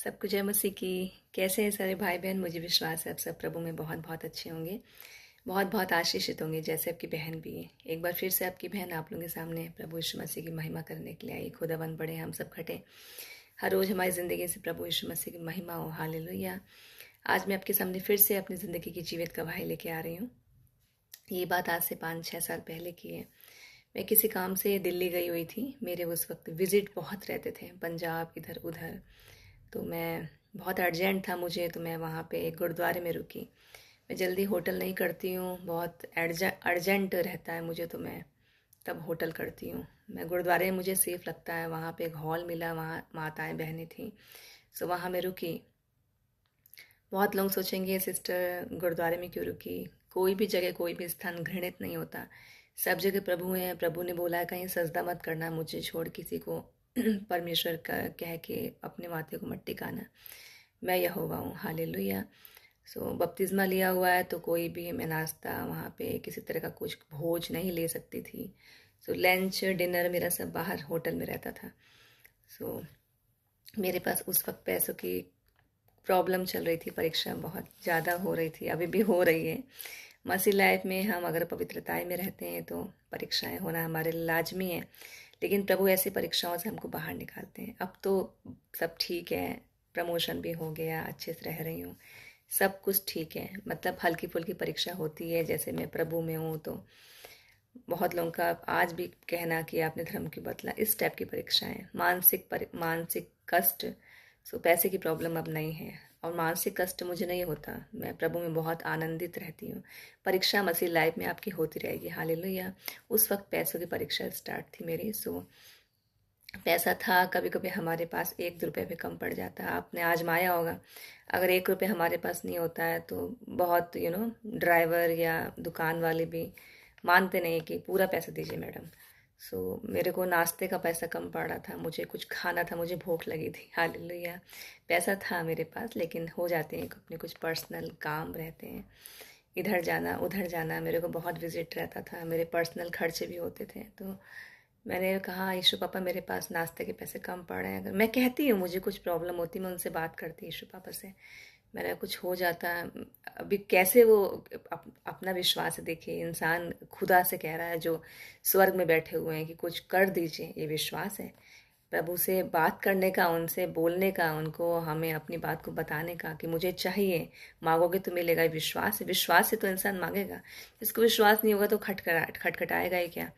सबको जय मसीह की। कैसे हैं सारे भाई बहन? मुझे विश्वास है आप सब प्रभु में बहुत बहुत अच्छे होंगे, बहुत बहुत आशीषित होंगे, जैसे आपकी बहन भी है। एक बार फिर से आपकी बहन आप लोगों के सामने प्रभु यीशु मसीह की महिमा करने के लिए आई। खुदावन बड़े हम सब खटे हर रोज़ हमारी ज़िंदगी से प्रभु यीशु मसीह की महिमा हो। हालेलुया। आज मैं आपके सामने फिर से अपनी ज़िंदगी की जीवित गवाही लेके आ रही हूँ। ये बात आज से 5-6 साल पहले की है। मैं किसी काम से दिल्ली गई हुई थी। मेरे उस वक्त विजिट बहुत रहते थे, पंजाब इधर उधर। तो मैं बहुत अर्जेंट था मुझे, तो मैं वहाँ पे एक गुरुद्वारे में रुकी। मैं जल्दी होटल नहीं करती हूँ, बहुत अर्जेंट रहता है मुझे, तो मैं तब होटल करती हूँ। मैं गुरुद्वारे में मुझे सेफ लगता है। वहाँ पे एक हॉल मिला, वहाँ माताएं बहनें थी, सो वहाँ मैं रुकी। बहुत लोग सोचेंगे सिस्टर गुरुद्वारे में क्यों रुकी? कोई भी जगह, कोई भी स्थान घृणित नहीं होता। सब जगह प्रभु हैं। प्रभु ने बोला है कहीं सजदा मत करना मुझे छोड़ किसी को परमेश्वर का कह के अपने माथे को मत टिकाना। मैं यहोवा हूँ। हालेलुया। सो बपतिस्मा लिया हुआ है, तो कोई भी मैं नाश्ता वहाँ पे किसी तरह का कुछ भोज नहीं ले सकती थी। सो लंच डिनर मेरा सब बाहर होटल में रहता था। सो मेरे पास उस वक्त पैसों की प्रॉब्लम चल रही थी। परीक्षा बहुत ज़्यादा हो रही थी, अभी भी हो रही है। मसीह लाइफ में हम अगर पवित्रताएं में रहते हैं तो परीक्षाएं होना हमारे लिए लाजमी है। लेकिन प्रभु ऐसी परीक्षाओं से हमको बाहर निकालते हैं। अब तो सब ठीक है, प्रमोशन भी हो गया, अच्छे से रह रही हूँ, सब कुछ ठीक है। मतलब हल्की फुल्की परीक्षा होती है, जैसे मैं प्रभु में हूँ तो बहुत लोगों का आज भी कहना कि आपने धर्म क्यों बदला। इस टाइप की परीक्षाएं, मानसिक कष्ट। सो पैसे की प्रॉब्लम अब नहीं है और मानसिक कष्ट मुझे नहीं होता। मैं प्रभु में बहुत आनंदित रहती हूँ। परीक्षा मसीह लाइफ में आपकी होती रहेगी। हालेलुया। उस वक्त पैसों की परीक्षा स्टार्ट थी मेरी। सो पैसा था, कभी कभी हमारे पास 1-2 रुपये भी कम पड़ जाता है। आपने आजमाया होगा, अगर 1 रुपये हमारे पास नहीं होता है तो बहुत ड्राइवर या दुकान वाले भी मानते नहीं कि पूरा पैसा दीजिए मैडम। सो मेरे को नाश्ते का पैसा कम पड़ रहा था, मुझे कुछ खाना था, मुझे भूख लगी थी। हालेलुया। पैसा था मेरे पास, लेकिन हो जाते हैं अपने कुछ पर्सनल काम रहते हैं, इधर जाना उधर जाना। मेरे को बहुत विजिट रहता था, मेरे पर्सनल खर्चे भी होते थे। तो मैंने कहा यीशु पापा मेरे पास नाश्ते के पैसे कम पड़ रहे हैं। अगर मैं कहती हूँ मुझे कुछ प्रॉब्लम होती, मैं उनसे बात करती यीशु पापा से, मेरा कुछ हो जाता। अभी कैसे वो अपना विश्वास देखिए, इंसान खुदा से कह रहा है जो स्वर्ग में बैठे हुए हैं कि कुछ कर दीजिए। ये विश्वास है प्रभु से बात करने का, उनसे बोलने का, उनको हमें अपनी बात को बताने का कि मुझे चाहिए, मांगोगे तो मिलेगा। विश्वास है, विश्वास से तो इंसान मांगेगा। जिसको विश्वास नहीं होगा तो खटखटाएगा ही क्या।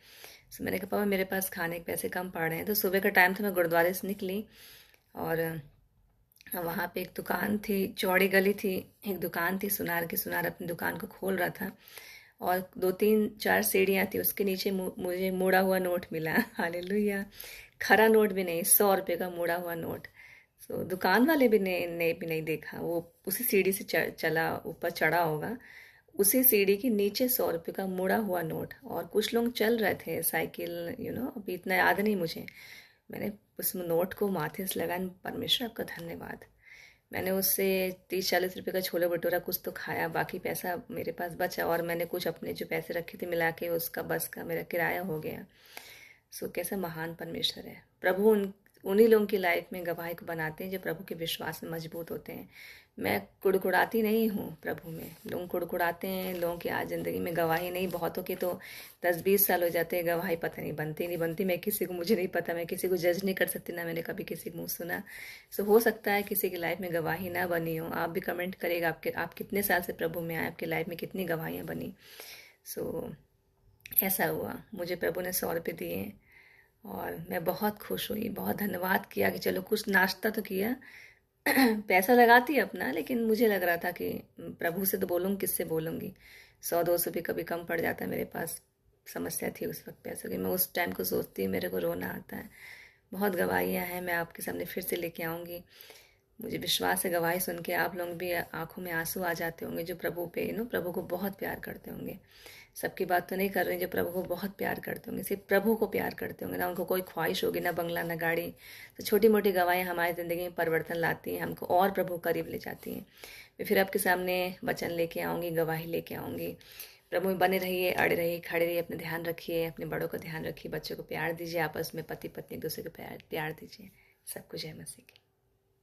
तो मैंने कहा पापा मेरे पास खाने के पैसे कम पड़ रहे हैं। तो सुबह का टाइम था, मैं गुरुद्वारे से निकली और वहाँ पे एक दुकान थी, चौड़ी गली थी, एक दुकान थी, सुनार की। सुनार अपनी दुकान को खोल रहा था और 2-3-4 सीढ़ियाँ थी, उसके नीचे मुझे मुड़ा हुआ नोट मिला। हालेलुया। खरा नोट भी नहीं, 100 रुपये का मुड़ा हुआ नोट। सो दुकान वाले भी नहीं देखा, वो उसी सीढ़ी से चला, ऊपर चढ़ा होगा, उसी सीढ़ी के नीचे 100 रुपये का मुड़ा हुआ नोट। और कुछ लोग चल रहे थे साइकिल, अभी इतना याद नहीं मुझे। मैंने उस नोट को माथे से लगाया, परमेश्वर आपका धन्यवाद। मैंने उससे 30-40 रुपये का छोले भटूरा कुछ तो खाया, बाकी पैसा मेरे पास बचा और मैंने कुछ अपने जो पैसे रखे थे मिला के उसका बस का मेरा किराया हो गया। सो कैसा महान परमेश्वर है प्रभु। उन्हीं लोगों की लाइफ में गवाही को बनाते हैं जो प्रभु के विश्वास में मजबूत होते हैं। मैं कुड़कुड़ाती नहीं हूँ प्रभु में। लोग कुड़कुड़ाते हैं, लोगों की आज ज़िंदगी में गवाही नहीं, बहुतों की तो 10-20 साल हो जाते हैं, गवाही पता नहीं बनती नहीं बनती। मैं किसी को, मुझे नहीं पता, मैं किसी को जज नहीं कर सकती, ना मैंने कभी किसी को मुँह सुना। सो हो सकता है किसी की लाइफ में गवाही ना बनी हो। आप भी कमेंट करेगा आप कितने साल से प्रभु में आए, आपकी लाइफ में कितनी गवाहियाँ बनी। सो ऐसा हुआ, मुझे प्रभु ने 100 रुपये दिए और मैं बहुत खुश हुई, बहुत धन्यवाद किया कि चलो कुछ नाश्ता तो किया। पैसा लगाती अपना, लेकिन मुझे लग रहा था कि प्रभु से तो बोलूँगी, किससे बोलूँगी। 100-200 भी कभी कम पड़ जाता है मेरे पास। समस्या थी उस वक्त पैसों की। मैं उस टाइम को सोचती हूँ, मेरे को रोना आता है। बहुत गवाहियाँ हैं, मैं आपके सामने फिर से लेके आऊँगी। मुझे विश्वास है गवाही सुन के आप लोग भी आंखों में आंसू आ जाते होंगे, जो प्रभु पे प्रभु को बहुत प्यार करते होंगे। सबकी बात तो नहीं कर रही, जो प्रभु को बहुत प्यार करते होंगे, सिर्फ प्रभु को प्यार करते होंगे, ना उनको कोई ख्वाहिश होगी, ना बंगला ना गाड़ी। तो छोटी मोटी गवाहियाँ हमारी ज़िंदगी में परिवर्तन लाती हैं, हमको और प्रभु करीब ले जाती हैं। मैं फिर आपके सामने वचन लेके आऊँगी, गवाही लेके आऊँगी। प्रभु में बने रहिए, अड़े रहिए, खड़े रहिए, अपना ध्यान रखिए, अपने बड़ों का ध्यान रखिए, बच्चों को प्यार दीजिए, आपस में पति पत्नी एक दूसरे को प्यार दीजिए। सबको जय मसीह की।